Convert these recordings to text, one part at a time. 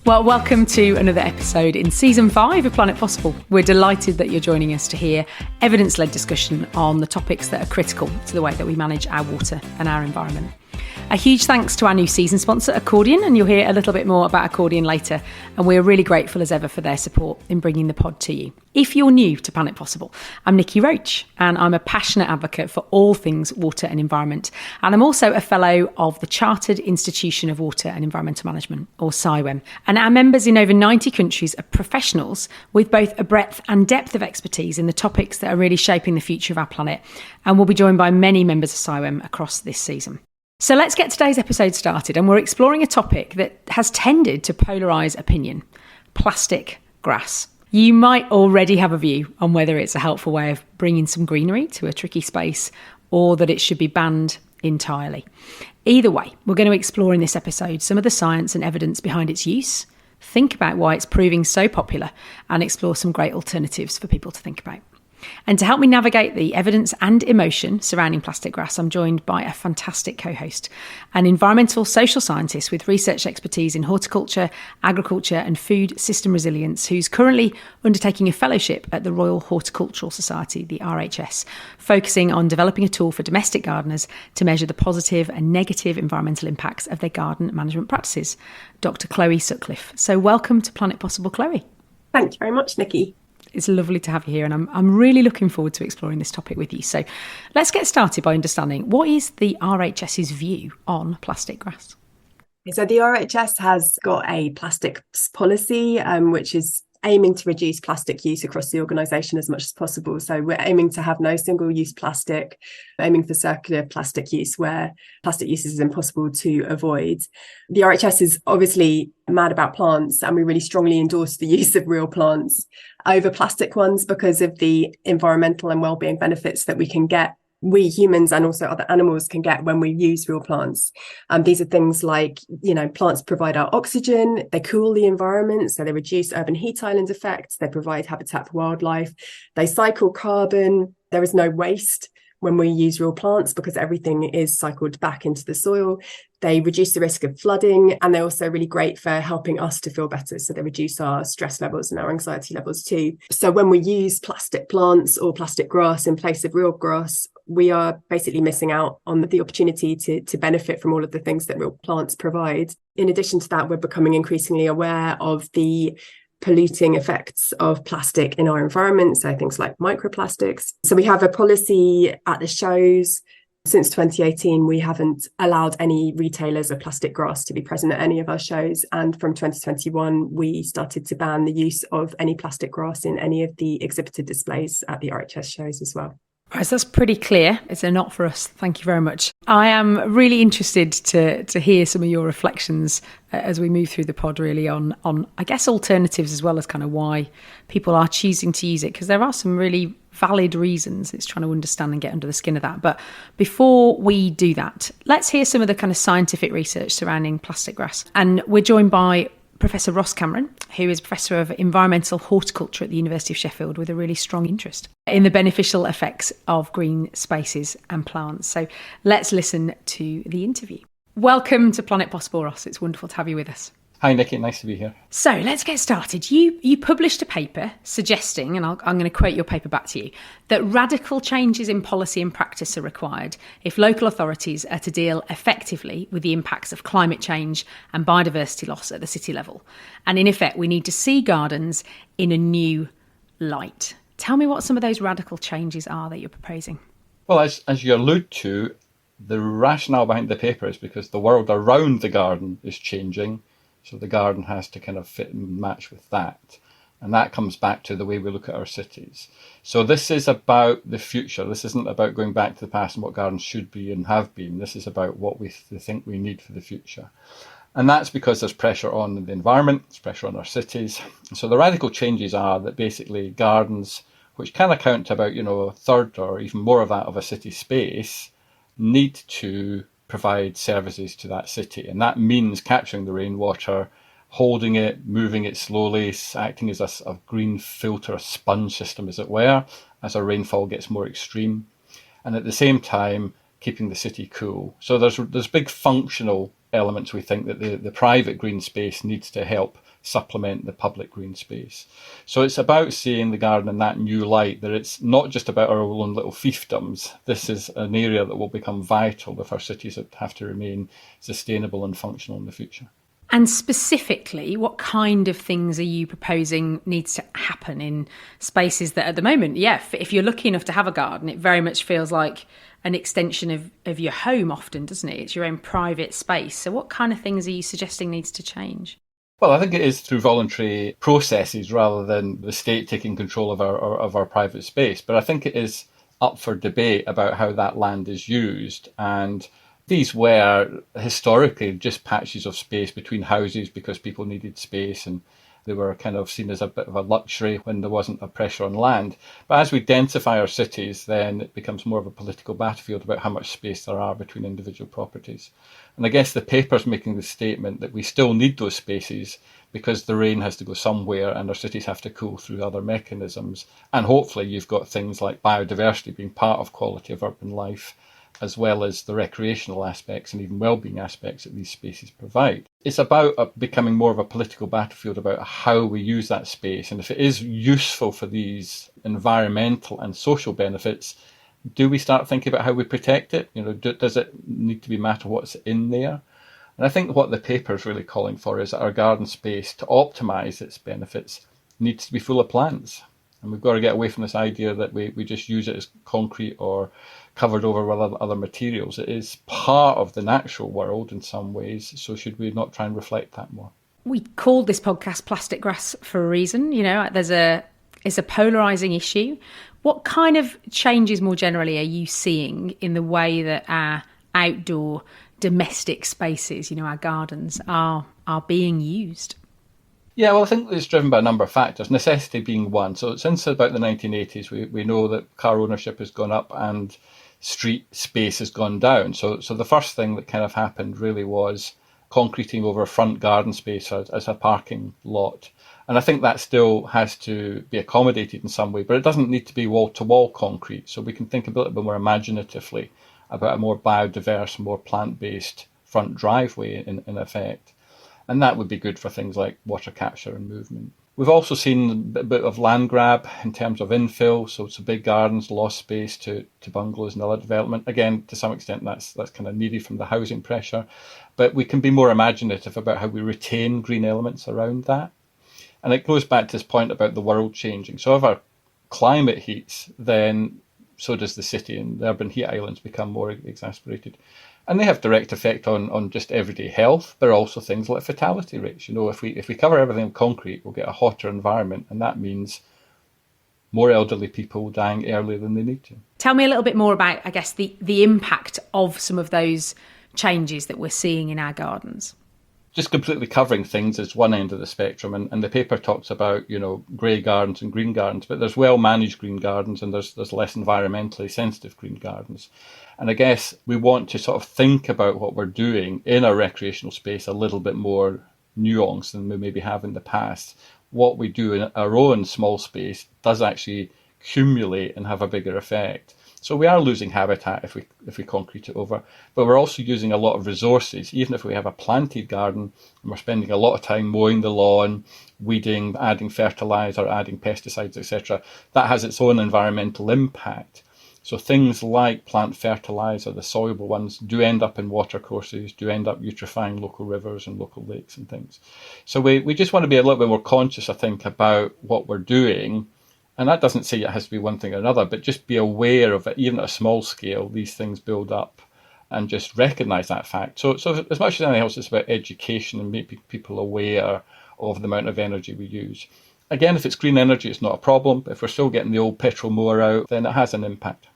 Well, welcome to another episode in Season 5 of Planet Possible. We're delighted that you're joining us to hear evidence-led discussion on the topics that are critical to the way that we manage our water and our environment. A huge thanks to our new season sponsor, Accordion, and you'll hear a little bit more about Accordion later. And we're really grateful as ever for their support in bringing the pod to you. If you're new to Planet Possible, I'm Niki Roach, and I'm a passionate advocate for all things water and environment. And I'm also a fellow of the Chartered Institution of Water and Environmental Management, or CIWEM. And our members in over 90 countries are professionals with both a breadth and depth of expertise in the topics that are really shaping the future of our planet. And we'll be joined by many members of CIWEM across this season. So let's get today's episode started, and we're exploring a topic that has tended to polarise opinion: plastic grass. You might already have a view on whether it's a helpful way of bringing some greenery to a tricky space or that it should be banned entirely. Either way, we're going to explore in this episode some of the science and evidence behind its use, think about why it's proving so popular, and explore some great alternatives for people to think about. And to help me navigate the evidence and emotion surrounding plastic grass, I'm joined by a fantastic co-host, an environmental social scientist with research expertise in horticulture, agriculture and food system resilience, who's currently undertaking a fellowship at the Royal Horticultural Society, the RHS, focusing on developing a tool for domestic gardeners to measure the positive and negative environmental impacts of their garden management practices. Dr. Chloe Sutcliffe. So welcome to Planet Possible, Chloe. Thank you very much, Niki. It's lovely to have you here, and I'm really looking forward to exploring this topic with you. So let's get started by understanding, what is the RHS's view on plastic grass? So the RHS has got a plastics policy, which is aiming to reduce plastic use across the organisation as much as possible. So we're aiming to have no single-use plastic, aiming for circular plastic use where plastic use is impossible to avoid. The RHS is obviously mad about plants, and we really strongly endorse the use of real plants over plastic ones because of the environmental and wellbeing benefits that we can get, we humans and also other animals can get when we use real plants. These are things like, plants provide our oxygen, they cool the environment, so they reduce urban heat island effects, they provide habitat for wildlife, they cycle carbon, there is no waste when we use real plants because everything is cycled back into the soil. They reduce the risk of flooding, and they're also really great for helping us to feel better. So they reduce our stress levels and our anxiety levels too. So when we use plastic plants or plastic grass in place of real grass, we are basically missing out on the opportunity to benefit from all of the things that real plants provide. In addition to that, we're becoming increasingly aware of the polluting effects of plastic in our environment, so things like microplastics. So we have a policy at the shows. Since 2018, we haven't allowed any retailers of plastic grass to be present at any of our shows. And from 2021, we started to ban the use of any plastic grass in any of the exhibited displays at the RHS shows as well. Right, so that's pretty clear. It's a not for us. Thank you very much. I am really interested to hear some of your reflections as we move through the pod, really on I guess alternatives, as well as kind of why people are choosing to use it, because there are some really valid reasons. It's trying to understand and get under the skin of that. But before we do that, let's hear some of the kind of scientific research surrounding plastic grass. And we're joined by Professor Ross Cameron, who is Professor of Environmental Horticulture at the University of Sheffield, with a really strong interest in the beneficial effects of green spaces and plants. So let's listen to the interview. Welcome to Planet Possible, Ross. It's wonderful to have you with us. Hi, Niki. Nice to be here. So let's get started. You published a paper suggesting, and I'm going to quote your paper back to you, that radical changes in policy and practice are required if local authorities are to deal effectively with the impacts of climate change and biodiversity loss at the city level. And in effect, we need to see gardens in a new light. Tell me what some of those radical changes are that you're proposing. Well, as you allude to, the rationale behind the paper is because the world around the garden is changing. So the garden has to kind of fit and match with that. And that comes back to the way we look at our cities. So this is about the future. This isn't about going back to the past and what gardens should be and have been. This is about what we think we need for the future. And that's because there's pressure on the environment, there's pressure on our cities. So the radical changes are that basically gardens, which can account to about, a third or even more of that of a city space, need to provide services to that city. And that means capturing the rainwater, holding it, moving it slowly, acting as a green filter, a sponge system, as it were, as our rainfall gets more extreme. And at the same time, keeping the city cool. So there's big functional elements we think that the private green space needs to help supplement the public green space. So it's about seeing the garden in that new light, that it's not just about our own little fiefdoms. This is an area that will become vital if our cities have to remain sustainable and functional in the future. And specifically, what kind of things are you proposing needs to happen in spaces that at the moment, if you're lucky enough to have a garden, it very much feels like an extension of your home often, doesn't it? It's your own private space. So what kind of things are you suggesting needs to change? Well, I think it is through voluntary processes rather than the state taking control of our private space. But I think it is up for debate about how that land is used. And these were historically just patches of space between houses because people needed space, and they were kind of seen as a bit of a luxury when there wasn't a pressure on land. But as we densify our cities, then it becomes more of a political battlefield about how much space there are between individual properties. And I guess the paper's making the statement that we still need those spaces because the rain has to go somewhere and our cities have to cool through other mechanisms. And hopefully you've got things like biodiversity being part of quality of urban life, as well as the recreational aspects and even well-being aspects that these spaces provide. It's about becoming more of a political battlefield about how we use that space. And if it is useful for these environmental and social benefits, do we start thinking about how we protect it? Does it need to be a matter of what's in there? And I think what the paper is really calling for is that our garden space, to optimise its benefits, needs to be full of plants. And we've got to get away from this idea that we just use it as concrete or covered over with other materials. It is part of the natural world in some ways, so should we not try and reflect that more? We called this podcast Plastic Grass for a reason. It's a polarising issue. What kind of changes more generally are you seeing in the way that our outdoor domestic spaces, our gardens, are being used? Yeah, well, I think it's driven by a number of factors, necessity being one. So since about the 1980s, we know that car ownership has gone up and street space has gone down. So the first thing that kind of happened really was concreting over a front garden space as a parking lot. And I think that still has to be accommodated in some way, but it doesn't need to be wall-to-wall concrete. So we can think a little bit more imaginatively about a more biodiverse, more plant-based front driveway in effect. And that would be good for things like water capture and movement. We've also seen a bit of land grab in terms of infill, so big gardens, lost space to bungalows and other development. Again, to some extent, that's kind of needed from the housing pressure. But we can be more imaginative about how we retain green elements around that. And it goes back to this point about the world changing. So if our climate heats, then so does the city, and the urban heat islands become more exacerbated. And they have direct effect on just everyday health, but also things like fatality rates. If we cover everything in concrete, we'll get a hotter environment, and that means more elderly people dying earlier than they need to. Tell me a little bit more about, I guess, the impact of some of those changes that we're seeing in our gardens. Just completely covering things is one end of the spectrum, and the paper talks about grey gardens and green gardens, but there's well managed green gardens and there's less environmentally sensitive green gardens. And I guess we want to sort of think about what we're doing in our recreational space a little bit more nuanced than we maybe have in the past. What we do in our own small space does actually accumulate and have a bigger effect. So we are losing habitat if we concrete it over, but we're also using a lot of resources. Even if we have a planted garden and we're spending a lot of time mowing the lawn, weeding, adding fertiliser, adding pesticides, etc., that has its own environmental impact. So things like plant fertiliser, the soluble ones, do end up in watercourses, do end up eutrophying local rivers and local lakes and things. So we just want to be a little bit more conscious, I think, about what we're doing. And that doesn't say it has to be one thing or another, but just be aware of it. Even at a small scale, these things build up, and just recognise that fact. So as much as anything else, it's about education and making people aware of the amount of energy we use. Again, if it's green energy, it's not a problem. If we're still getting the old petrol mower out, then it has an impact.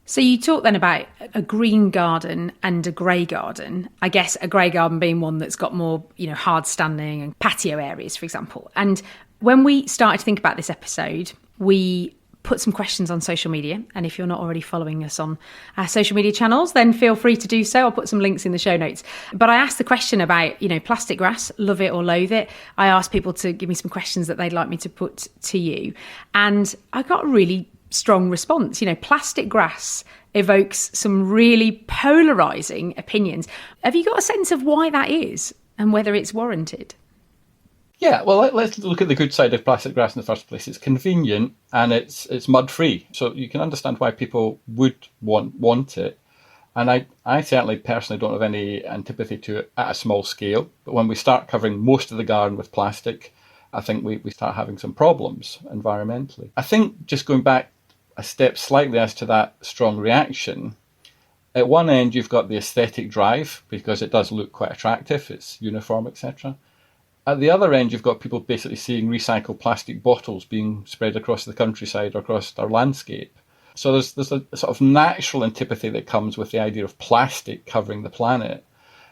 So you talk then about a green garden and a grey garden. I guess a grey garden being one that's got more, hard standing and patio areas, for example. And when we started to think about this episode, we put some questions on social media. And if you're not already following us on our social media channels, then feel free to do so. I'll put some links in the show notes. But I asked the question about, plastic grass, love it or loathe it. I asked people to give me some questions that they'd like me to put to you. And I got a really strong response. Plastic grass evokes some really polarising opinions. Have you got a sense of why that is and whether it's warranted? Yeah, well, let's look at the good side of plastic grass in the first place. It's convenient and it's mud-free. So you can understand why people would want it. And I certainly personally don't have any antipathy to it at a small scale. But when we start covering most of the garden with plastic, I think we start having some problems environmentally. I think just going back a step slightly as to that strong reaction, at one end you've got the aesthetic drive because it does look quite attractive, it's uniform, etc. At the other end, you've got people basically seeing recycled plastic bottles being spread across the countryside or across our landscape. So there's a sort of natural antipathy that comes with the idea of plastic covering the planet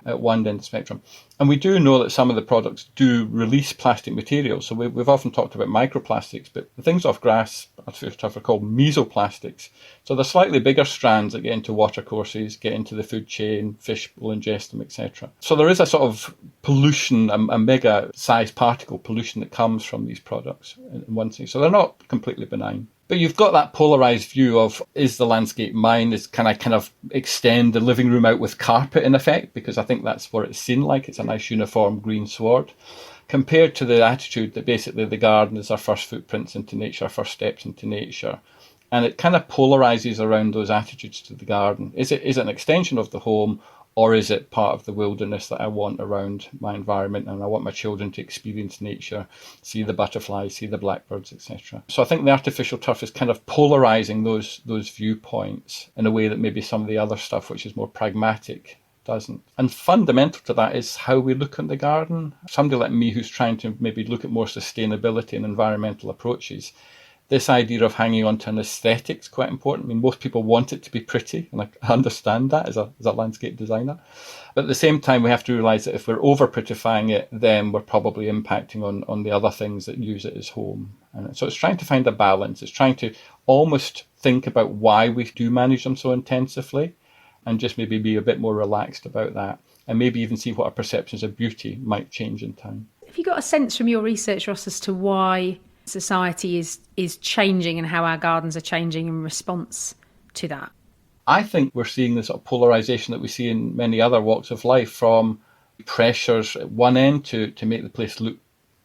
at one end of the spectrum. And we do know that some of the products do release plastic materials. So we've often talked about microplastics, but the things off grass, artificial turf, are called mesoplastics. So they're slightly bigger strands that get into watercourses, get into the food chain, fish will ingest them, etc. So there is a sort of pollution, a mega size particle pollution that comes from these products in one thing. So they're not completely benign. But you've got that polarised view of, is the landscape mine? Can I kind of extend the living room out with carpet in effect? Because I think that's what it's seen like. It's a nice uniform green sward. Compared to the attitude that basically the garden is our first footprints into nature, our first steps into nature. And it kind of polarises around those attitudes to the garden. Is it an extension of the home, or is it part of the wilderness that I want around my environment, and I want my children to experience nature, see the butterflies, see the blackbirds, etc. So I think the artificial turf is kind of polarising those viewpoints in a way that maybe some of the other stuff, which is more pragmatic, doesn't. And fundamental to that is how we look at the garden. Somebody like me who's trying to maybe look at more sustainability and environmental approaches, this idea of hanging on to an aesthetic is quite important. I mean, most people want it to be pretty, and I understand that as a landscape designer. But at the same time, we have to realise that if we're over-prettifying it, then we're probably impacting on the other things that use it as home. And so it's trying to find a balance. It's trying to almost think about why we do manage them so intensively, and just maybe be a bit more relaxed about that, and maybe even see what our perceptions of beauty might change in time. Have you got a sense from your research, Ross, as to why society is changing and how our gardens are changing in response to that? I think we're seeing the sort of polarisation that we see in many other walks of life, from pressures at one end to make the place look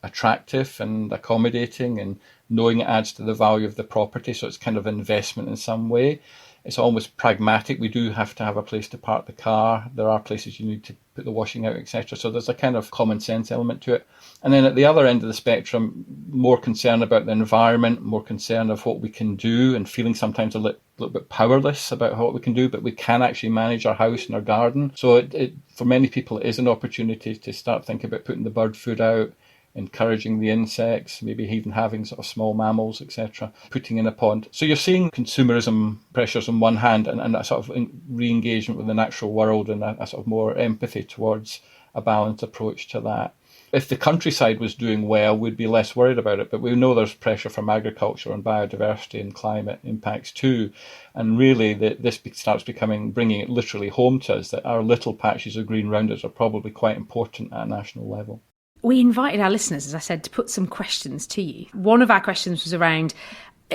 attractive and accommodating, and knowing it adds to the value of the property, so it's kind of investment in some way. It's almost pragmatic. We do have to have a place to park the car. There are places you need to put the washing out, etc. So there's a kind of common sense element to it. And then at the other end of the spectrum, more concern about the environment, more concern of what we can do, and feeling sometimes a little bit powerless about what we can do, but we can actually manage our house and our garden. So it for many people, it is an opportunity to start thinking about putting the bird food out, encouraging the insects, maybe even having sort of small mammals, etc., putting in a pond. So you're seeing consumerism pressures on one hand, and a sort of re-engagement with the natural world, and a sort of more empathy towards a balanced approach to that. If the countryside was doing well, we'd be less worried about it, but we know there's pressure from agriculture and biodiversity and climate impacts too. And really this starts bringing it literally home to us, that our little patches of green round us are probably quite important at a national level. We invited our listeners, as I said, to put some questions to you. One of our questions was around,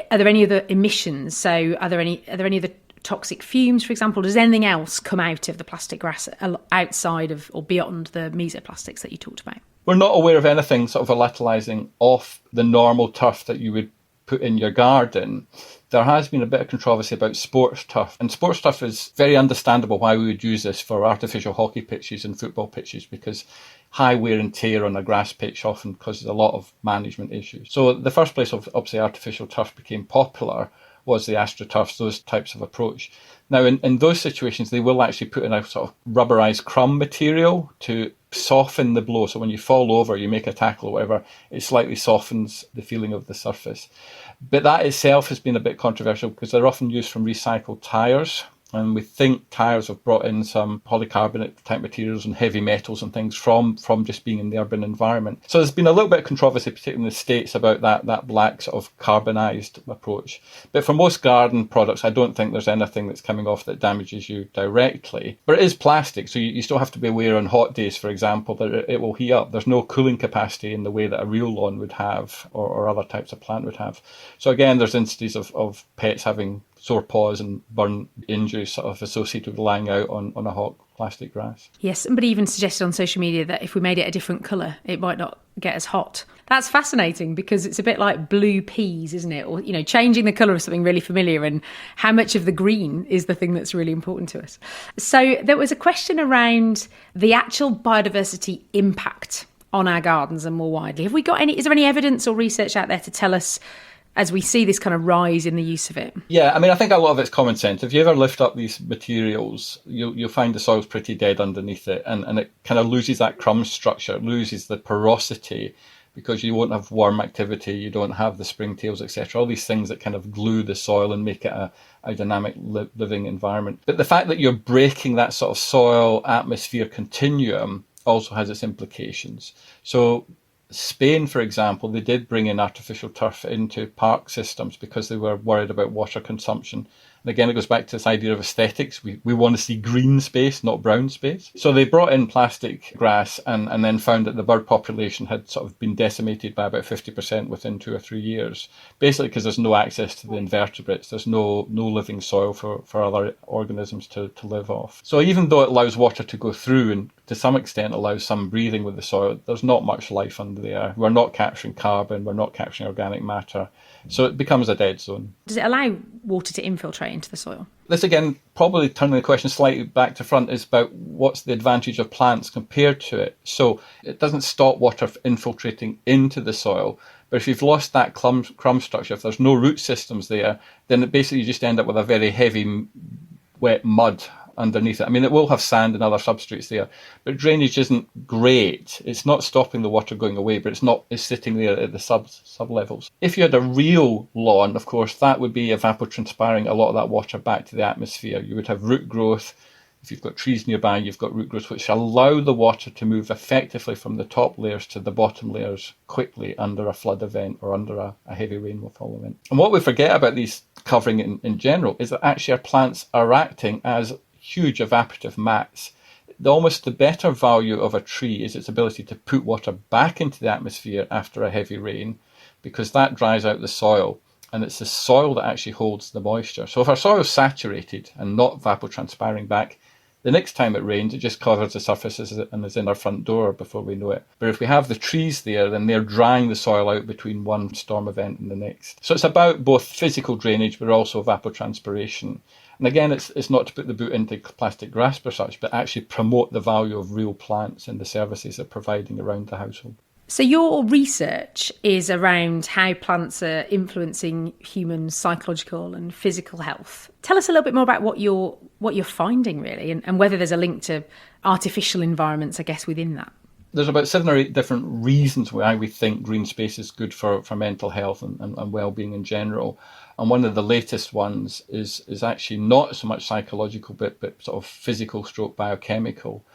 are there any other emissions? So are there any other toxic fumes, for example? Does anything else come out of the plastic grass outside of or beyond the mesoplastics that you talked about? We're not aware of anything sort of volatilising off the normal turf that you would put in your garden. There has been a bit of controversy about sports turf, and sports turf is very understandable why we would use this for artificial hockey pitches and football pitches, because high wear and tear on a grass pitch often causes a lot of management issues. So the first place obviously artificial turf became popular was the AstroTurfs, those types of approach. Now in those situations they will actually put in a sort of rubberized crumb material to soften the blow. So when you fall over, you make a tackle or whatever, it slightly softens the feeling of the surface. But that itself has been a bit controversial because they're often used from recycled tyres. And we think tyres have brought in some polycarbonate type materials and heavy metals and things from just being in the urban environment. So there's been a little bit of controversy, particularly in the States, about that black sort of carbonised approach. But for most garden products, I don't think there's anything that's coming off that damages you directly. But it is plastic, so you still have to be aware on hot days, for example, that it will heat up. There's no cooling capacity in the way that a real lawn would have, or other types of plant would have. So again, there's instances of pets having sore paws and burn injuries sort of associated with lying out on a hot plastic grass. Yes, somebody even suggested on social media that if we made it a different colour, it might not get as hot. That's fascinating because it's a bit like blue peas, isn't it? Or, changing the colour of something really familiar, and how much of the green is the thing that's really important to us. So there was a question around the actual biodiversity impact on our gardens and more widely. Have we got is there any evidence or research out there to tell us as we see this kind of rise in the use of it? Yeah, I mean, I think a lot of it's common sense. If you ever lift up these materials, you'll find the soil's pretty dead underneath it, and it kind of loses that crumb structure, it loses the porosity, because you won't have worm activity, you don't have the springtails, etc. All these things that kind of glue the soil and make it a dynamic living environment. But the fact that you're breaking that sort of soil atmosphere continuum also has its implications. So Spain, for example, they did bring in artificial turf into park systems because they were worried about water consumption. And again, it goes back to this idea of aesthetics. We want to see green space, not brown space. So they brought in plastic grass and then found that the bird population had sort of been decimated by about 50% within 2 or 3 years. Basically because there's no access to the invertebrates. There's no living soil for other organisms to live off. So even though it allows water to go through and to some extent allows some breathing with the soil, there's not much life under there. We're not capturing carbon. We're not capturing organic matter. So it becomes a dead zone. Does it allow water to infiltrate into the soil? This again, probably turning the question slightly back to front, is about what's the advantage of plants compared to it. So it doesn't stop water infiltrating into the soil, but if you've lost that crumb structure, if there's no root systems there, then basically you just end up with a very heavy, wet mud underneath it. I mean, it will have sand and other substrates there, but drainage isn't great. It's not stopping the water going away, but it's sitting there at the sub levels. If you had a real lawn, of course, that would be evapotranspiring a lot of that water back to the atmosphere. You would have root growth. If you've got trees nearby, you've got root growth, which allow the water to move effectively from the top layers to the bottom layers quickly under a flood event or under a heavy rainfall event. And what we forget about these covering in general is that actually our plants are acting as huge evaporative mats. Almost the better value of a tree is its ability to put water back into the atmosphere after a heavy rain, because that dries out the soil, and it's the soil that actually holds the moisture. So if our soil is saturated and not evapotranspiring back, the next time it rains, it just covers the surfaces and is in our front door before we know it. But if we have the trees there, then they're drying the soil out between one storm event and the next. So it's about both physical drainage, but also evapotranspiration. And again, it's not to put the boot into plastic grasp or such, but actually promote the value of real plants and the services they're providing around the household. So your research is around how plants are influencing human psychological and physical health. Tell us a little bit more about what you're finding, really, and whether there's a link to artificial environments, I guess, within that. There's about 7 or 8 different reasons why we think green space is good for mental health and well-being in general. And one of the latest ones is actually not so much psychological, but sort of physical stroke biochemical.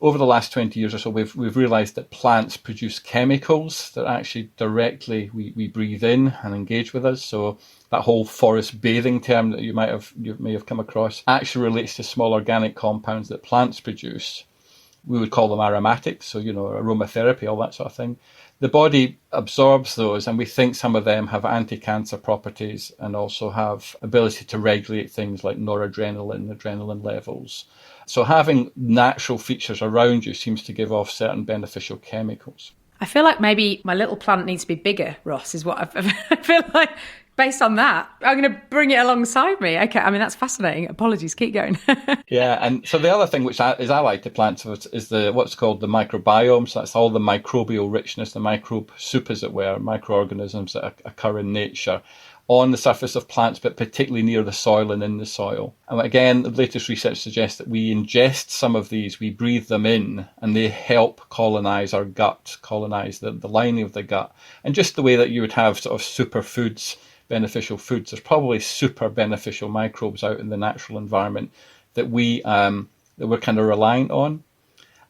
Over the last 20 years or so, we've realised that plants produce chemicals that actually directly we breathe in and engage with us. So that whole forest bathing term that you may have come across actually relates to small organic compounds that plants produce. We would call them aromatics, so aromatherapy, all that sort of thing. The body absorbs those, and we think some of them have anti-cancer properties and also have ability to regulate things like noradrenaline, adrenaline levels. So having natural features around you seems to give off certain beneficial chemicals. I feel like maybe my little plant needs to be bigger, Ross, is what I feel like. Based on that, I'm going to bring it alongside me. Okay, I mean, that's fascinating. Apologies, keep going. Yeah, and so the other thing which is allied to plants is what's called the microbiome. So that's all the microbial richness, the microbe soup, as it were, microorganisms that occur in nature on the surface of plants, but particularly near the soil and in the soil. And again, the latest research suggests that we ingest some of these, we breathe them in, and they help colonise our gut, colonise the lining of the gut. And just the way that you would have sort of superfoods, beneficial foods, there's probably super beneficial microbes out in the natural environment that we're kind of reliant on.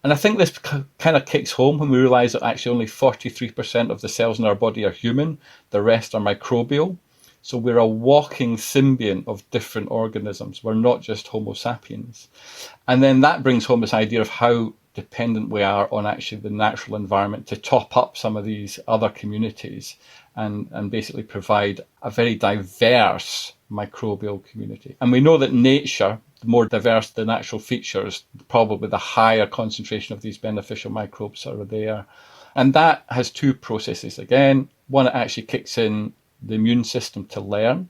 And I think this kind of kicks home when we realise that actually only 43% of the cells in our body are human, the rest are microbial. So we're a walking symbiont of different organisms. We're not just Homo sapiens. And then that brings home this idea of how dependent we are on actually the natural environment to top up some of these other communities and basically provide a very diverse microbial community. And we know that nature, the more diverse the natural features, probably the higher concentration of these beneficial microbes are there. And that has two processes. Again, one, it actually kicks in the immune system to learn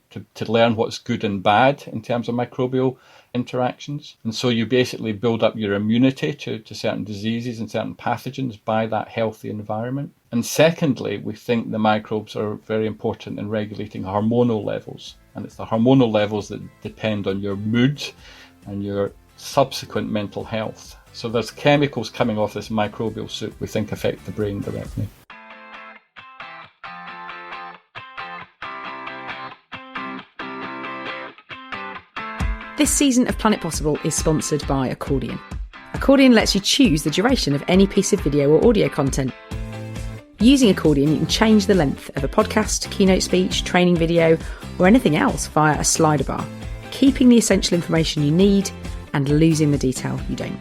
what's good and bad in terms of microbial interactions. And so you basically build up your immunity to certain diseases and certain pathogens by that healthy environment. And secondly, we think the microbes are very important in regulating hormonal levels. And it's the hormonal levels that depend on your mood and your subsequent mental health. So there's chemicals coming off this microbial soup we think affect the brain directly. This season of Planet Possible is sponsored by Accordion. Accordion lets you choose the duration of any piece of video or audio content. Using Accordion, you can change the length of a podcast, keynote speech, training video, or anything else via a slider bar, keeping the essential information you need and losing the detail you don't.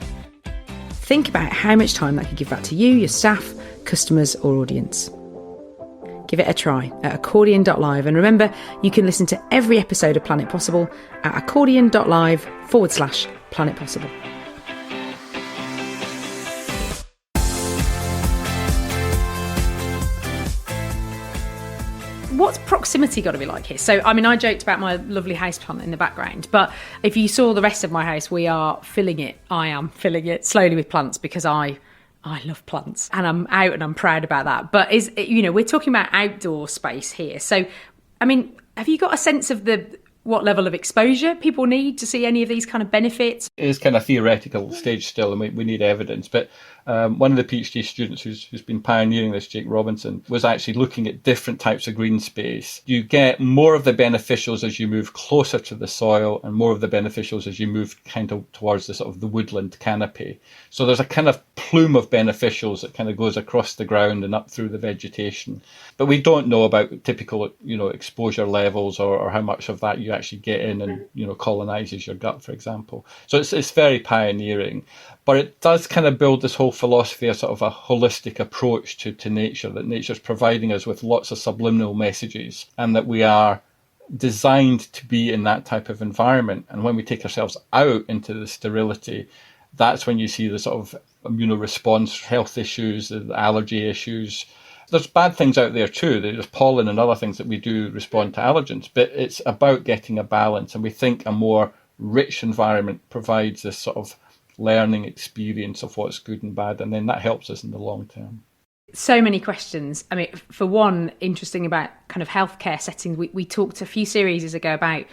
Think about how much time that could give back to you, your staff, customers, or audience. Give it a try at accordion.live, and remember, you can listen to every episode of Planet Possible at accordion.live/Planet Possible. What's proximity got to be like here? So, I mean, I joked about my lovely houseplant in the background, but if you saw the rest of my house, I am filling it slowly with plants because I love plants and I'm out and I'm proud about that. But we're talking about outdoor space here. So, I mean, have you got a sense of what level of exposure people need to see any of these kind of benefits? It is kind of theoretical stage still, and we need evidence. But one of the PhD students who's been pioneering this, Jake Robinson, was actually looking at different types of green space. You get more of the beneficials as you move closer to the soil, and more of the beneficials as you move kind of towards the sort of the woodland canopy. So there's a kind of plume of beneficials that kind of goes across the ground and up through the vegetation. But we don't know about typical, exposure levels or how much of that you actually get in and, colonizes your gut, for example. So it's very pioneering. But it does kind of build this whole philosophy of sort of a holistic approach to nature, that nature's providing us with lots of subliminal messages and that we are designed to be in that type of environment. And when we take ourselves out into the sterility, that's when you see the sort of immunoresponse, health issues, the allergy issues. There's bad things out there too. There's pollen and other things that we do respond to allergens, but it's about getting a balance. And we think a more rich environment provides this sort of learning experience of what's good and bad, and then that helps us in the long term. So many questions. I mean, for one, interesting about kind of healthcare settings, we talked a few series ago about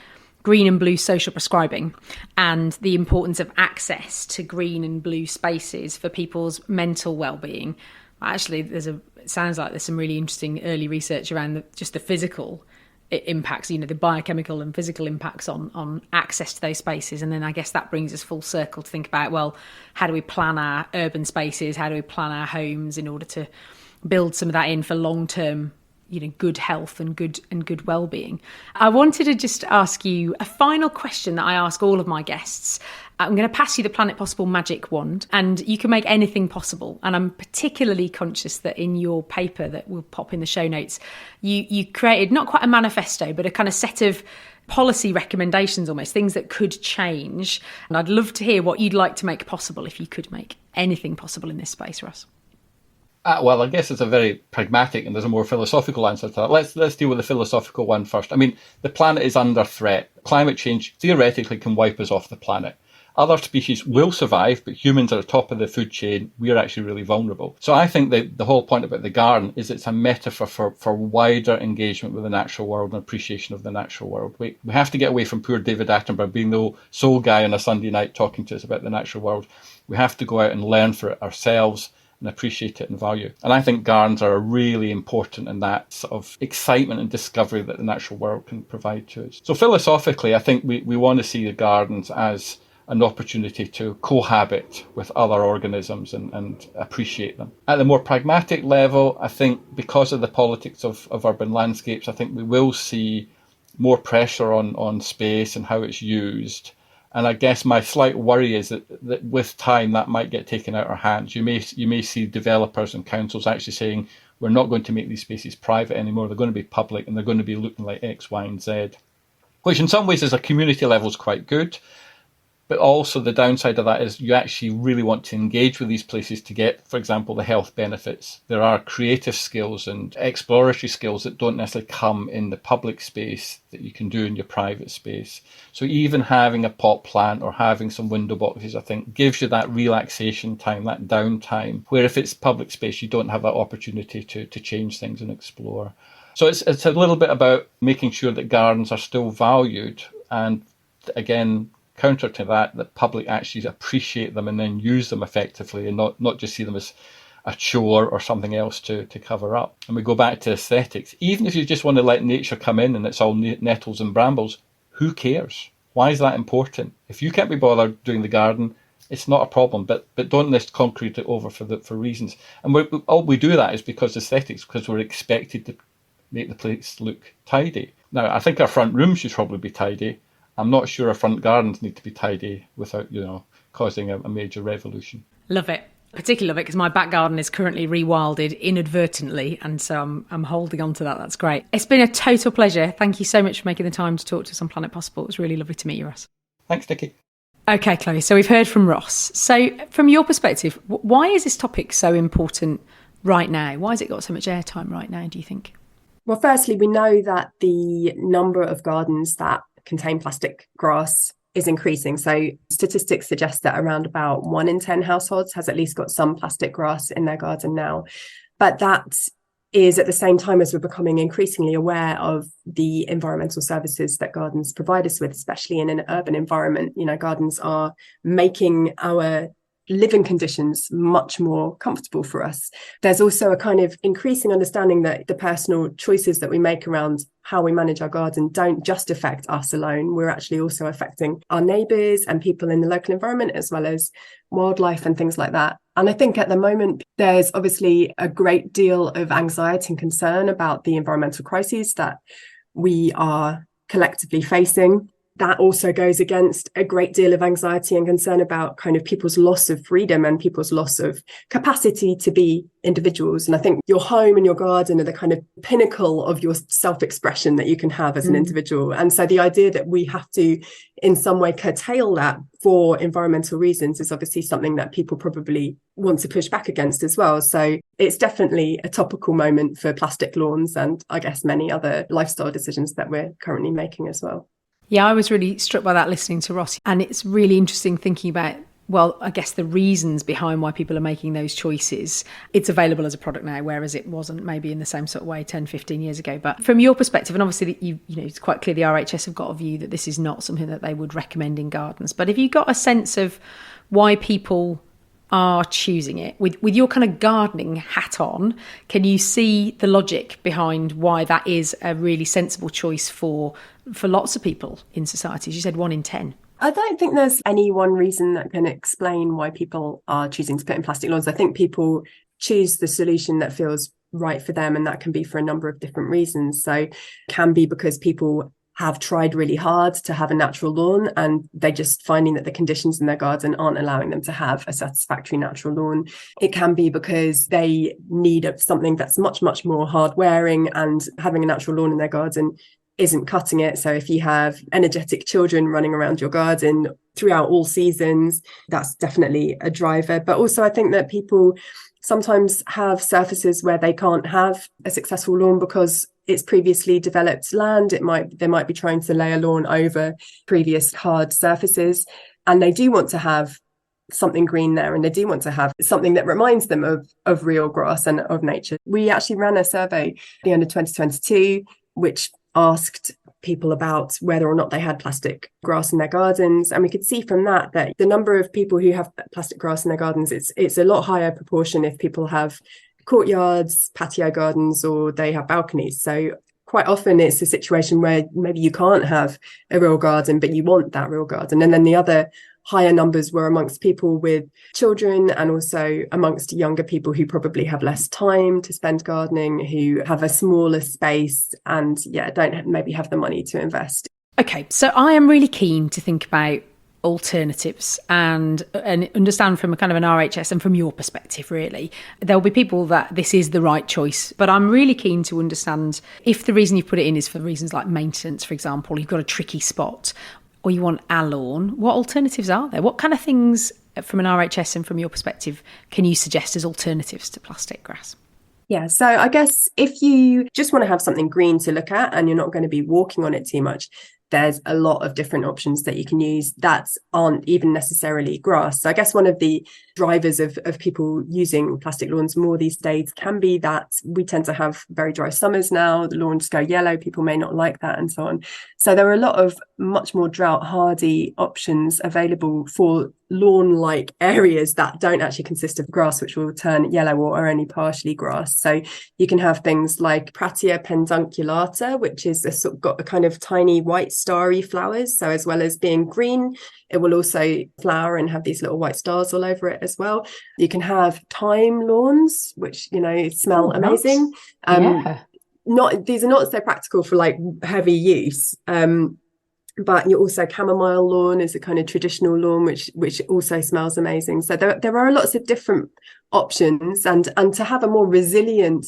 green and blue social prescribing and the importance of access to green and blue spaces for people's mental well-being. Actually, it sounds like there's some really interesting early research around just the physical impacts, the biochemical and physical impacts on access to those spaces. And then I guess that brings us full circle to think about, well, how do we plan our urban spaces? How do we plan our homes in order to build some of that in for long-term, good health and good well-being? I wanted to just ask you a final question that I ask all of my guests. I'm going to pass you the Planet Possible magic wand, and you can make anything possible. And I'm particularly conscious that in your paper that we'll pop in the show notes, you created not quite a manifesto, but a kind of set of policy recommendations, almost things that could change. And I'd love to hear what you'd like to make possible if you could make anything possible in this space, Ross. Well, I guess it's a very pragmatic and there's a more philosophical answer to that. Let's deal with the philosophical one first. I mean, the planet is under threat. Climate change theoretically can wipe us off the planet. Other species will survive, but humans are at the top of the food chain. We're actually really vulnerable. So I think that the whole point about the garden is it's a metaphor for wider engagement with the natural world and appreciation of the natural world. We have to get away from poor David Attenborough being the sole guy on a Sunday night talking to us about the natural world. We have to go out and learn for it ourselves and appreciate it and value. And I think gardens are really important in that sort of excitement and discovery that the natural world can provide to us. So philosophically, I think we want to see the gardens as an opportunity to cohabit with other organisms and appreciate them. At the more pragmatic level, I think because of the politics of urban landscapes, I think we will see more pressure on space and how it's used. And I guess my slight worry is that with time that might get taken out of our hands. You may see developers and councils actually saying, we're not going to make these spaces private anymore. They're going to be public and they're going to be looking like X, Y, and Z, which in some ways as a community level is quite good. But also the downside of that is you actually really want to engage with these places to get, for example, the health benefits. There are creative skills and exploratory skills that don't necessarily come in the public space that you can do in your private space. So even having a pot plant or having some window boxes, I think, gives you that relaxation time, that downtime, where if it's public space, you don't have that opportunity to change things and explore. So it's a little bit about making sure that gardens are still valued, and again, counter to that, that public actually appreciate them and then use them effectively and not just see them as a chore or something else to cover up. And we go back to aesthetics. Even if you just want to let nature come in and it's all nettles and brambles, who cares? Why is that important? If you can't be bothered doing the garden, it's not a problem, but don't let's concrete it over for reasons. And all we do that is because aesthetics, because we're expected to make the place look tidy. Now, I think our front room should probably be tidy. I'm not sure our front gardens need to be tidy without, causing a major revolution. Love it. Particularly love it because my back garden is currently rewilded inadvertently, and so I'm holding on to that. That's great. It's been a total pleasure. Thank you so much for making the time to talk to us on Planet Possible. It was really lovely to meet you, Ross. Thanks, Niki. Okay, Chloe, so we've heard from Ross. So from your perspective, why is this topic so important right now? Why has it got so much airtime right now, do you think? Well, firstly, we know that the number of gardens that contain plastic grass is increasing. So statistics suggest that around about 1 in 10 households has at least got some plastic grass in their garden now. But that is at the same time as we're becoming increasingly aware of the environmental services that gardens provide us with, especially in an urban environment. Gardens are making our living conditions much more comfortable for us. There's also a kind of increasing understanding that the personal choices that we make around how we manage our garden don't just affect us alone. We're actually also affecting our neighbours and people in the local environment, as well as wildlife and things like that. And I think at the moment, there's obviously a great deal of anxiety and concern about the environmental crises that we are collectively facing. That also goes against a great deal of anxiety and concern about kind of people's loss of freedom and people's loss of capacity to be individuals. And I think your home and your garden are the kind of pinnacle of your self-expression that you can have as an individual. And so the idea that we have to in some way curtail that for environmental reasons is obviously something that people probably want to push back against as well. So it's definitely a topical moment for plastic lawns and I guess many other lifestyle decisions that we're currently making as well. Yeah, I was really struck by that listening to Ross. And it's really interesting thinking about, well, I guess the reasons behind why people are making those choices. It's available as a product now, whereas it wasn't maybe in the same sort of way 10, 15 years ago. But from your perspective, and obviously it's quite clear the RHS have got a view that this is not something that they would recommend in gardens. But have you got a sense of why people are choosing it? With your kind of gardening hat on, can you see the logic behind why that is a really sensible choice for lots of people in society? As you said, 1 in 10. I don't think there's any one reason that can explain why people are choosing to put in plastic lawns. I think people choose the solution that feels right for them, and that can be for a number of different reasons. So it can be because people have tried really hard to have a natural lawn and they're just finding that the conditions in their garden aren't allowing them to have a satisfactory natural lawn. It can be because they need something that's much, much more hard wearing, and having a natural lawn in their garden isn't cutting it. So if you have energetic children running around your garden throughout all seasons, that's definitely a driver. But also I think that people sometimes have surfaces where they can't have a successful lawn because it's previously developed land. They might be trying to lay a lawn over previous hard surfaces, and they do want to have something green there, and they do want to have something that reminds them of real grass and of nature. We actually ran a survey at the end of 2022, which asked people about whether or not they had plastic grass in their gardens. And we could see from that the number of people who have plastic grass in their gardens, it's a lot higher proportion if people have courtyards, patio gardens, or they have balconies. So quite often it's a situation where maybe you can't have a real garden, but you want that real garden. And then the other higher numbers were amongst people with children and also amongst younger people who probably have less time to spend gardening, who have a smaller space and don't maybe have the money to invest. Okay, so I am really keen to think about alternatives and understand from a kind of an RHS and from your perspective, really, there'll be people that this is the right choice. But I'm really keen to understand if the reason you've put it in is for reasons like maintenance, for example, you've got a tricky spot or you want a lawn, what alternatives are there? What kind of things from an RHS and from your perspective can you suggest as alternatives to plastic grass? Yeah, so I guess if you just want to have something green to look at and you're not going to be walking on it too much, there's a lot of different options that you can use that aren't even necessarily grass. So I guess one of the drivers of people using plastic lawns more these days can be that we tend to have very dry summers now. The lawns go yellow, people may not like that and so on. So there are a lot of much more drought hardy options available for lawn-like areas that don't actually consist of grass, which will turn yellow or are only partially grass. So you can have things like Pratia pedunculata, which is got a kind of tiny white starry flowers. So as well as being green, it will also flower and have these little white stars all over it as well. You can have thyme lawns, which, smell amazing. These are not so practical for like heavy use. But you also chamomile lawn is a kind of traditional lawn, which also smells amazing. So there are lots of different options, and to have a more resilient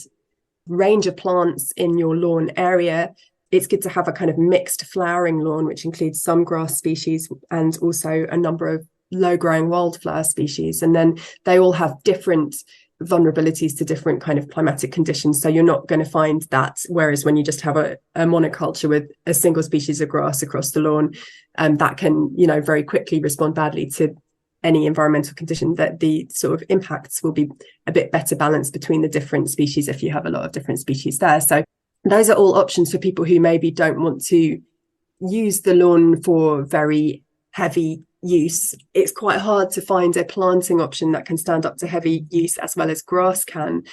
range of plants in your lawn area, it's good to have a kind of mixed flowering lawn, which includes some grass species and also a number of low-growing wildflower species. And then they all have different vulnerabilities to different kind of climatic conditions. So you're not going to find that, whereas when you just have a monoculture with a single species of grass across the lawn, that can, very quickly respond badly to any environmental condition, that the sort of impacts will be a bit better balanced between the different species if you have a lot of different species there. So those are all options for people who maybe don't want to use the lawn for very heavy use. It's quite hard to find a planting option that can stand up to heavy use as well as grass can.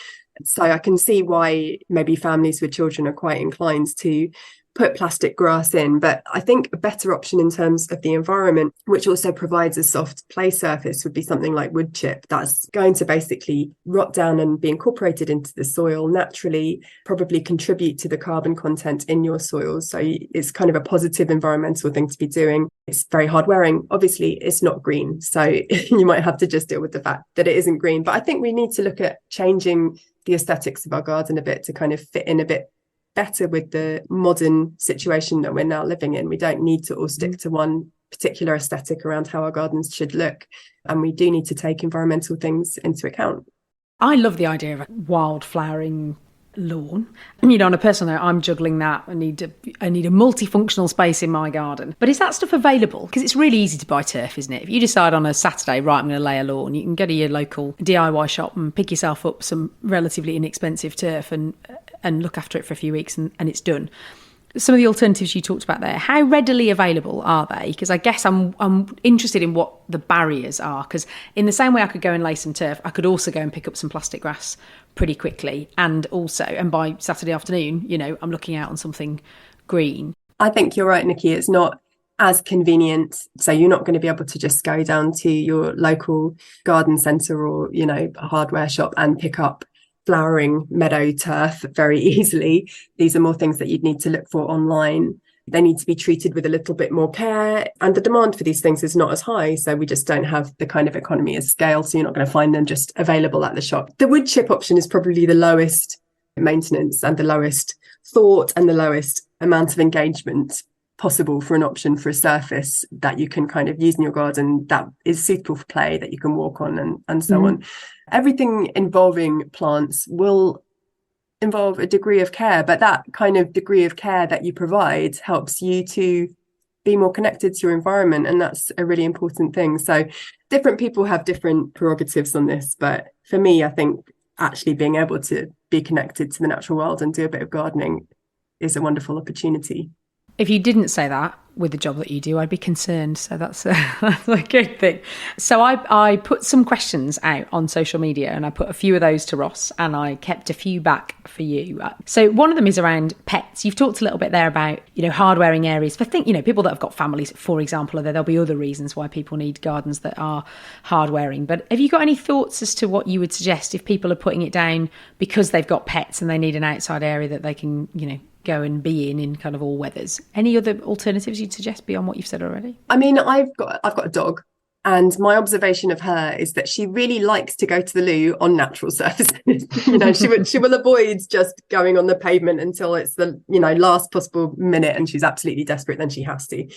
So I can see why maybe families with children are quite inclined to put plastic grass in. But I think a better option in terms of the environment, which also provides a soft play surface, would be something like wood chip. That's going to basically rot down and be incorporated into the soil naturally, probably contribute to the carbon content in your soil. So it's kind of a positive environmental thing to be doing. It's very hard wearing. Obviously, it's not green. So you might have to just deal with the fact that it isn't green. But I think we need to look at changing the aesthetics of our garden a bit to kind of fit in a bit better with the modern situation that we're now living in. We don't need to all stick to one particular aesthetic around how our gardens should look. And we do need to take environmental things into account. I love the idea of a wild flowering lawn. On a personal note, I'm juggling that. I need a multifunctional space in my garden. But is that stuff available? Because it's really easy to buy turf, isn't it? If you decide on a Saturday, right, I'm going to lay a lawn, you can go to your local DIY shop and pick yourself up some relatively inexpensive turf and look after it for a few weeks and it's done. Some of the alternatives you talked about there, how readily available are they? Because I guess I'm interested in what the barriers are. Because in the same way I could go and lay some turf, I could also go and pick up some plastic grass pretty quickly. And by Saturday afternoon, I'm looking out on something green. I think you're right, Niki. It's not as convenient. So you're not going to be able to just go down to your local garden centre or, a hardware shop and pick up flowering meadow turf very easily. These are more things that you'd need to look for online. They need to be treated with a little bit more care, and the demand for these things is not as high, so we just don't have the kind of economy of scale, so you're not going to find them just available at the shop. The wood chip option is probably the lowest maintenance and the lowest thought and the lowest amount of engagement possible for an option for a surface that you can kind of use in your garden that is suitable for play, that you can walk on and so on. Everything involving plants will involve a degree of care, but that kind of degree of care that you provide helps you to be more connected to your environment, and that's a really important thing. So different people have different prerogatives on this, but for me, I think actually being able to be connected to the natural world and do a bit of gardening is a wonderful opportunity. If you didn't say that with the job that you do, I'd be concerned. So that's a good thing. So I put some questions out on social media, and I put a few of those to Ross, and I kept a few back for you. So one of them is around pets. You've talked a little bit there about, hard wearing areas for people that have got families, for example. There'll be other reasons why people need gardens that are hard wearing. But have you got any thoughts as to what you would suggest if people are putting it down because they've got pets and they need an outside area that they can, go and be in kind of all weathers? Any other alternatives you'd suggest beyond what you've said already? I mean, I've got a dog, and my observation of her is that she really likes to go to the loo on natural surfaces. She will avoid just going on the pavement until it's the last possible minute, and she's absolutely desperate, then she has to.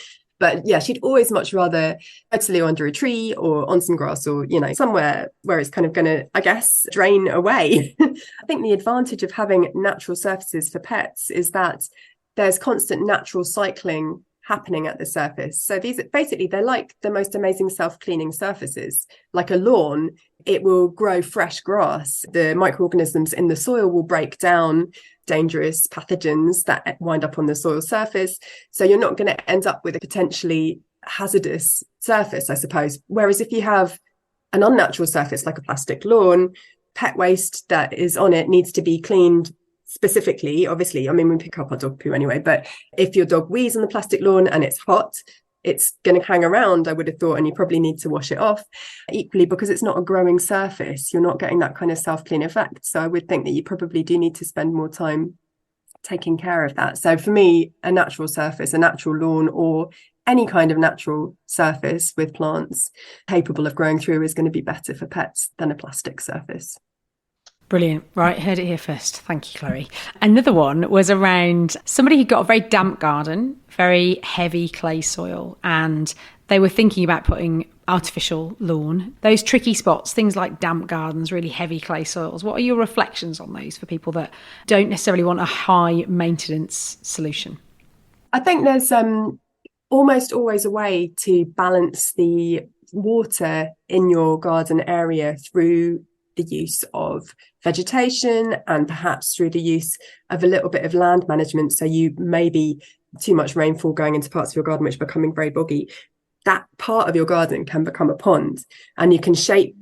But yeah, she'd always much rather go to the loo under a tree or on some grass, or somewhere where it's kind of going to, I guess, drain away. I think the advantage of having natural surfaces for pets is that there's constant natural cycling happening at the surface. So these basically, they're like the most amazing self-cleaning surfaces. Like a lawn, it will grow fresh grass. The microorganisms in the soil will break down dangerous pathogens that wind up on the soil surface. So you're not going to end up with a potentially hazardous surface, I suppose. Whereas if you have an unnatural surface like a plastic lawn, pet waste that is on it needs to be cleaned specifically. Obviously, I mean, we pick up our dog poo anyway, but if your dog wheezes on the plastic lawn and it's hot, it's going to hang around, I would have thought, and you probably need to wash it off. Equally, because it's not a growing surface, you're not getting that kind of self-clean effect. So I would think that you probably do need to spend more time taking care of that. So for me, a natural surface, a natural lawn, or any kind of natural surface with plants capable of growing through is going to be better for pets than a plastic surface. Brilliant. Right, heard it here first. Thank you, Chloe. Another one was around somebody who got a very damp garden, very heavy clay soil, and they were thinking about putting artificial lawn. Those tricky spots, things like damp gardens, really heavy clay soils. What are your reflections on those for people that don't necessarily want a high maintenance solution? I think there's almost always a way to balance the water in your garden area through the use of vegetation and perhaps through the use of a little bit of land management. So you maybe too much rainfall going into parts of your garden which are becoming very boggy. That part of your garden can become a pond, and you can shape,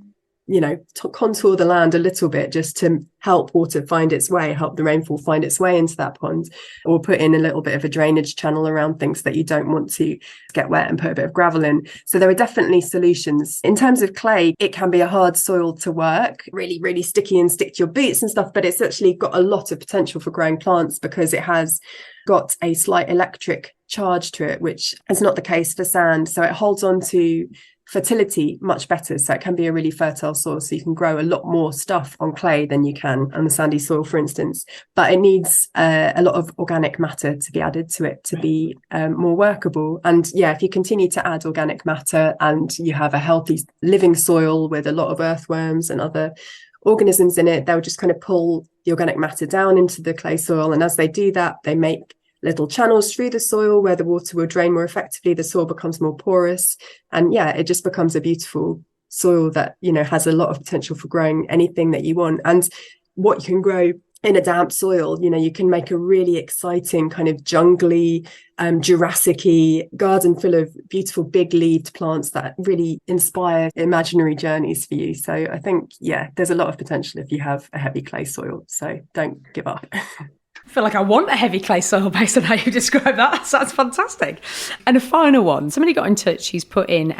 contour the land a little bit just to help water find its way, help the rainfall find its way into that pond, or put in a little bit of a drainage channel around things that you don't want to get wet and put a bit of gravel in. So there are definitely solutions. In terms of clay, it can be a hard soil to work, really, really sticky and stick to your boots and stuff, but it's actually got a lot of potential for growing plants because it has got a slight electric charge to it, which is not the case for sand. So it holds on to fertility much better. So it can be a really fertile soil. So you can grow a lot more stuff on clay than you can on the sandy soil, for instance. But it needs a lot of organic matter to be added to it to be more workable. And yeah, if you continue to add organic matter and you have a healthy living soil with a lot of earthworms and other organisms in it, they'll just kind of pull the organic matter down into the clay soil. And as they do that, they make little channels through the soil where the water will drain more effectively. The soil becomes more porous, and yeah, it just becomes a beautiful soil that has a lot of potential for growing anything that you want. And what you can grow in a damp soil, you can make a really exciting kind of jungly, Jurassic-y garden full of beautiful big leaved plants that really inspire imaginary journeys for you. So I think, yeah, there's a lot of potential if you have a heavy clay soil. So don't give up. I feel like I want a heavy clay soil based on how you describe that. That sounds fantastic. And a final one. Somebody got in touch. He's put in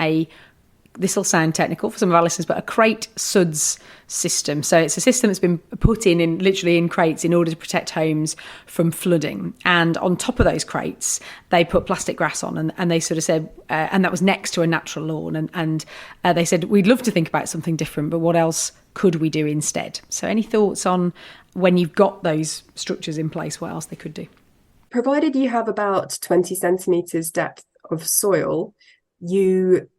this will sound technical for some of our listeners, but a crate suds system. So it's a system that's been put in literally in crates in order to protect homes from flooding. And on top of those crates, they put plastic grass on, and they sort of said, and that was next to a natural lawn. And they said, we'd love to think about something different, but what else could we do instead? So any thoughts on when you've got those structures in place, what else they could do? Provided you have about 20 centimetres depth of soil, you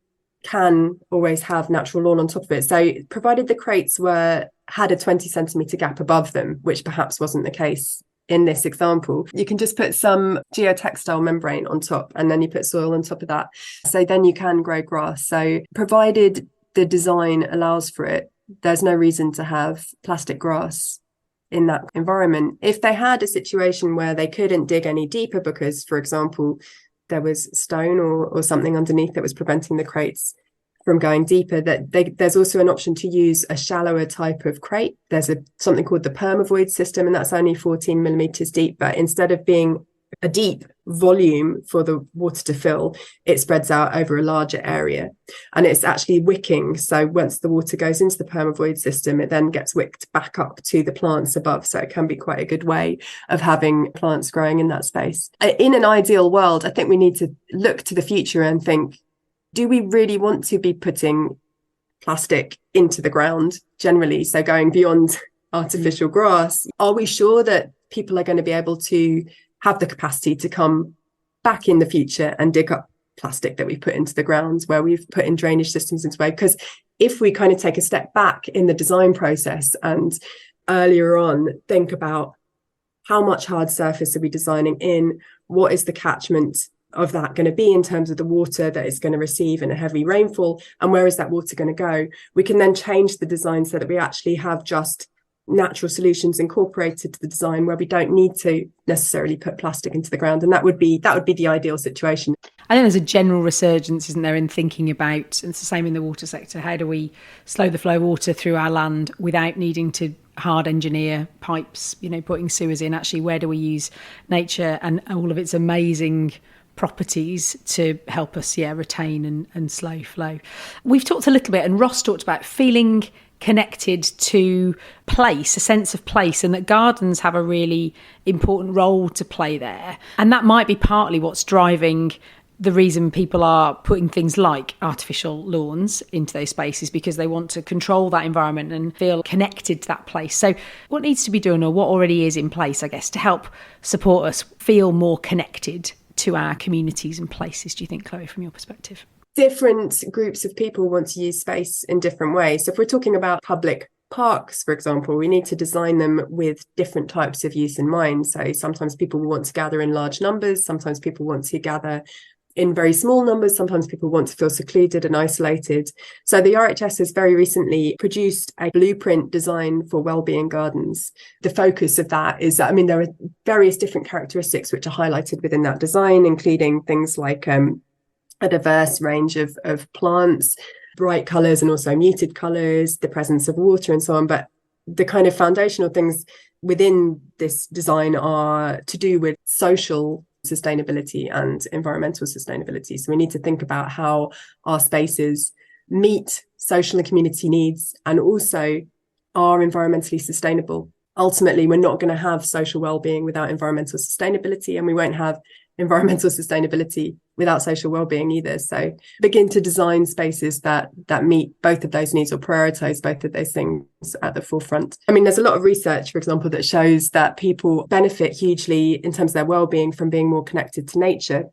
can always have natural lawn on top of it. So provided the crates had a 20 centimetre gap above them, which perhaps wasn't the case in this example, you can just put some geotextile membrane on top, and then you put soil on top of that. So then you can grow grass. So provided the design allows for it, there's no reason to have plastic grass in that environment. If they had a situation where they couldn't dig any deeper because, for example, there was stone or something underneath that was preventing the crates from going deeper, there's also an option to use a shallower type of crate. There's something called the permavoid system, and that's only 14 millimeters deep. But instead of being a deep volume for the water to fill, it spreads out over a larger area, and it's actually wicking. So once the water goes into the permavoid system, it then gets wicked back up to the plants above. So it can be quite a good way of having plants growing in that space. In an ideal world, I think we need to look to the future and think, do we really want to be putting plastic into the ground generally? So going beyond artificial grass, are we sure that people are going to be able to have the capacity to come back in the future and dig up plastic that we've put into the ground, where we've put in drainage systems into way? Because if we kind of take a step back in the design process and earlier on think about how much hard surface are we designing in, what is the catchment of that going to be in terms of the water that it's going to receive in a heavy rainfall, and where is that water going to go, we can then change the design so that we actually have just natural solutions incorporated to the design where we don't need to necessarily put plastic into the ground. And that would be the ideal situation. I think there's a general resurgence, isn't there, in thinking about, and it's the same in the water sector, how do we slow the flow of water through our land without needing to hard engineer pipes, putting sewers in? Actually, where do we use nature and all of its amazing properties to help us retain and slow flow? We've talked a little bit, and Ross talked about feeling connected to place, a sense of place, and that gardens have a really important role to play there. And that might be partly what's driving the reason people are putting things like artificial lawns into those spaces, because they want to control that environment and feel connected to that place. So what needs to be done, or what already is in place, I guess, to help support us feel more connected to our communities and places, do you think, Chloe, from your perspective? Different groups of people want to use space in different ways. So if we're talking about public parks, for example, we need to design them with different types of use in mind. So sometimes people want to gather in large numbers, sometimes people want to gather in very small numbers, sometimes people want to feel secluded and isolated. So the RHS has very recently produced a blueprint design for wellbeing gardens. The focus of that is that, there are various different characteristics which are highlighted within that design, including things like a diverse range of plants, bright colours and also muted colours, the presence of water and so on. But the kind of foundational things within this design are to do with social sustainability and environmental sustainability. So we need to think about how our spaces meet social and community needs and also are environmentally sustainable. Ultimately, we're not going to have social well-being without environmental sustainability, and we won't have environmental sustainability without social well-being either. So begin to design spaces that meet both of those needs, or prioritize both of those things at the forefront. There's a lot of research, for example, that shows that people benefit hugely in terms of their well-being from being more connected to nature,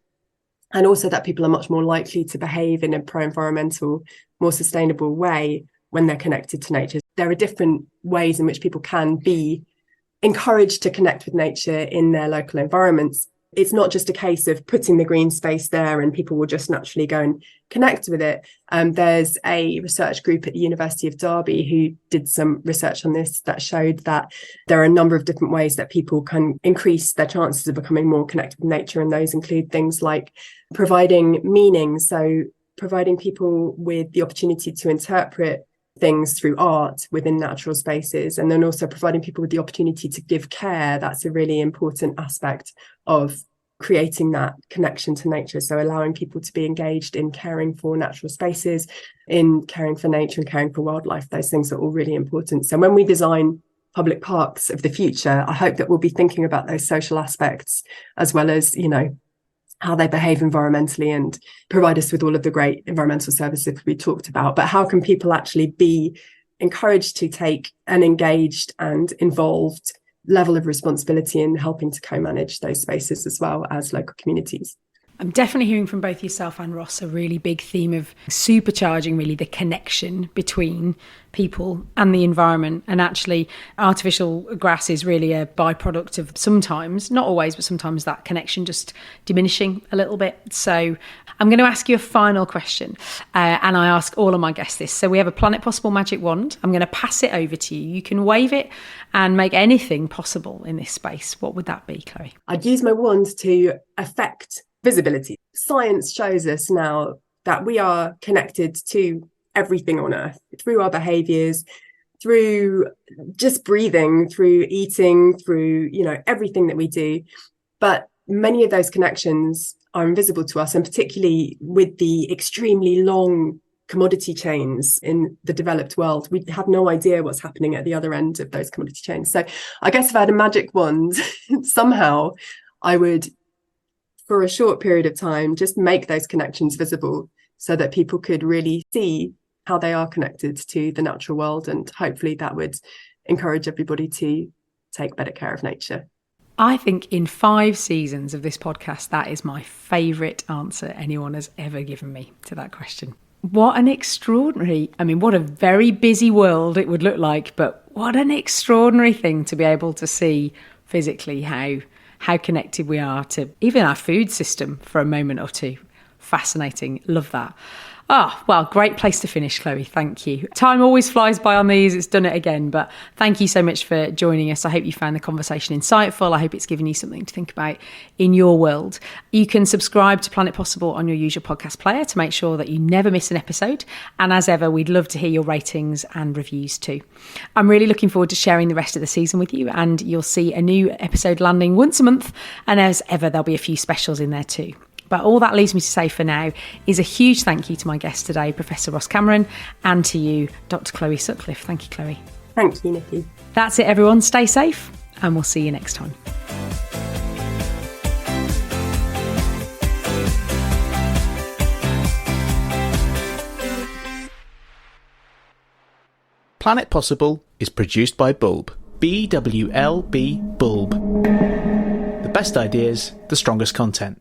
and also that people are much more likely to behave in a pro-environmental, more sustainable way when they're connected to nature. There are different ways in which people can be encouraged to connect with nature in their local environments. It's not just a case of putting the green space there and people will just naturally go and connect with it. There's a research group at the University of Derby who did some research on this that showed that there are a number of different ways that people can increase their chances of becoming more connected with nature. And those include things like providing meaning. So providing people with the opportunity to interpret things through art within natural spaces, and then also providing people with the opportunity to give care. That's a really important aspect of creating that connection to nature. So allowing people to be engaged in caring for natural spaces, in caring for nature and caring for wildlife. Those things are all really important. So when we design public parks of the future, I hope that we'll be thinking about those social aspects as well as, how they behave environmentally and provide us with all of the great environmental services we talked about. But how can people actually be encouraged to take an engaged and involved level of responsibility in helping to co-manage those spaces as well as local communities? I'm definitely hearing from both yourself and Ross a really big theme of supercharging really the connection between people and the environment. And actually artificial grass is really a byproduct of sometimes, not always, but sometimes that connection just diminishing a little bit. So I'm going to ask you a final question, and I ask all of my guests this. So we have a Planet Possible magic wand. I'm going to pass it over to you. You can wave it and make anything possible in this space. What would that be, Chloe? I'd use my wand to affect visibility. Science shows us now that we are connected to everything on Earth through our behaviours, through just breathing, through eating, through, everything that we do. But many of those connections are invisible to us, and particularly with the extremely long commodity chains in the developed world, we have no idea what's happening at the other end of those commodity chains. So I guess if I had a magic wand, somehow I would, for a short period of time, just make those connections visible so that people could really see how they are connected to the natural world. And hopefully that would encourage everybody to take better care of nature. I think in 5 seasons of this podcast, that is my favourite answer anyone has ever given me to that question. What an extraordinary, what a very busy world it would look like, but what an extraordinary thing to be able to see physically how connected we are to even our food system for a moment or two. Fascinating. Love that. Well, great place to finish, Chloe. Thank you. Time always flies by on these. It's done it again. But thank you so much for joining us. I hope you found the conversation insightful. I hope it's given you something to think about in your world. You can subscribe to Planet Possible on your usual podcast player to make sure that you never miss an episode. And as ever, we'd love to hear your ratings and reviews too. I'm really looking forward to sharing the rest of the season with you, and you'll see a new episode landing once a month. And as ever, there'll be a few specials in there too. But all that leaves me to say for now is a huge thank you to my guest today, Professor Ross Cameron, and to you, Dr. Chloe Sutcliffe. Thank you, Chloe. Thank you, Niki. That's it, everyone. Stay safe, and we'll see you next time. Planet Possible is produced by Bwlb. Bwlb. Bwlb. The best ideas, the strongest content.